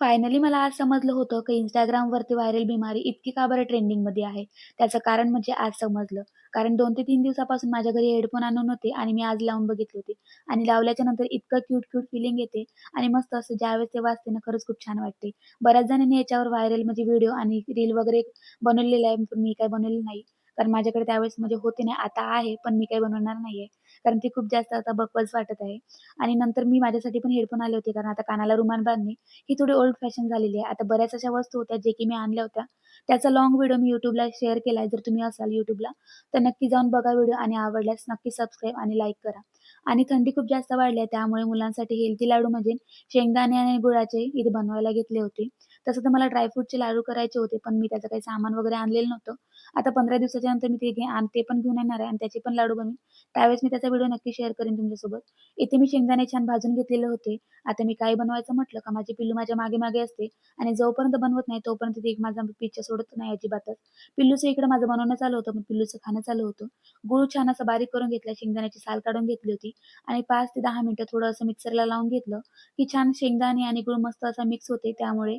Finally मला आज समजलं होतं की Instagramवरती व्हायरल बिमारी इतकी का बरं ट्रेंडिंगमध्ये आहे. त्याचं कारण म्हणजे आज समजलं. कारण 2 ते 3 दिवसापासून माझ्या घरी हेडफोन आणून होते आणि मी आज लावून बघितले होते आणि लावल्याच्या नंतर इतकं क्यूट फीलिंग येते आणि मस्त असं ज्यावेळेस ते वाजते ना, खरंच खूप छान वाटते. बऱ्याच जणांनी याच्यावर व्हायरल म्हणजे व्हिडिओ आणि रील वगैरे बनवलेले आहे, पण मी काही बनवलेलं नाही. कारण माझ्याकडे त्यावेळेस म्हणजे होते नाही, आता आहे, पण मी काही बनवणार नाहीये. कारण ती खूप जास्त आता बकवास वाटत आहे. आणि नंतर मी माझ्यासाठी पण हेडफोन आले होते, कारण आता कानाला रुमाल बांधणे ही थोडी ओल्ड फॅशन झालेली आहे. आता बऱ्याच अशा वस्तू होत्या जे की मी आणल्या होत्या. त्याचा लाँग व्हिडिओ मी YouTubeला शेअर केलाय. जर तुम्ही असाल YouTubeला तर नक्की जाऊन बघा व्हिडिओ आणि आवडल्यास नक्की सबस्क्राईब आणि लाईक करा. आणि थंडी खूप जास्त वाढली आहे, त्यामुळे मुलांसाठी हेल्दी लाडू म्हणजे शेंगदाणे आणि गुळाचे इथे बनवायला घेतले होते. तसं तर मला ड्रायफ्रूटचे लाडू करायचे होते, पण मी त्याचं काही सामान वगैरे आणलेलं नव्हतं. आता 15 दिवसाच्या नंतर मी ते पण घेऊन येणार आहे आणि त्याचे पण लाडू बनवीन. त्यावेळेस मी त्याचा व्हिडिओ नक्की शेअर करेन तुमच्यासोबत. इथे मी शेंगदाणे छान भाजून घेतलेले होते. आता मी काही बनवायचं म्हटलं का माझी पिल्लू माझ्या मागे-मागे असते आणि जोपर्यंत बनवत नाही तोपर्यंत ती माझा पिच्छा सोडत नाही अजिबातच. पिल्लूचं इकडे माझं बनवणं चालू होतं, पण पिल्लूचं खाणं चालू होतं. गूळ छान असं बारीक करून घेतला, शेंगदाण्याची साल काढून घेतली होती आणि 5 ते 10 मिनिटं थोडं असं मिक्सरला लावून घेतलं, की छान शेंगदाणे आणि गूळ मस्त असा मिक्स होते. त्यामुळे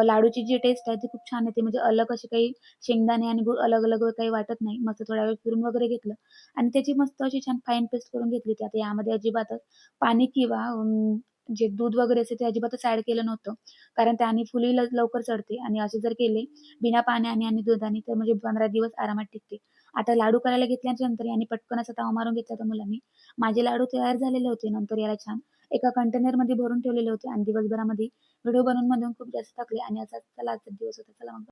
लाडूची जी टेस्ट आहे ती खूप छान येते. म्हणजे अलग अशी काही शेंगदाणे आणि गूळ अलग-अलग काही वाटत नाही. मस्त थोडा वेळ फिरून वगैरे घेतलं आणि त्याची मस्त अशी छान फाईन पेस्ट करून घेतली होती. आता यामध्ये अजिबातच पाणी किंवा जे दूध वगैरे असते ते अजिबातच ॲड केलं नव्हतं. कारण त्याने फुली लवकर चढते आणि असे जर केले बिना पाण्याने आणि दुधाने तर म्हणजे 15 दिवस आरामात टिकते. आता लाडू करायला घेतल्याच्या नंतर याने पटकन असा तवा मारून घेतला होता मुलांनी. माझे लाडू तयार झालेले होते. नंतर याला छान एका कंटेनरमध्ये भरून ठेवलेले होते आणि दिवसभरामध्ये व्हिडिओ बनवून खूप जास्त थकले आणि असाच चला आजचा दिवस होता. चला मग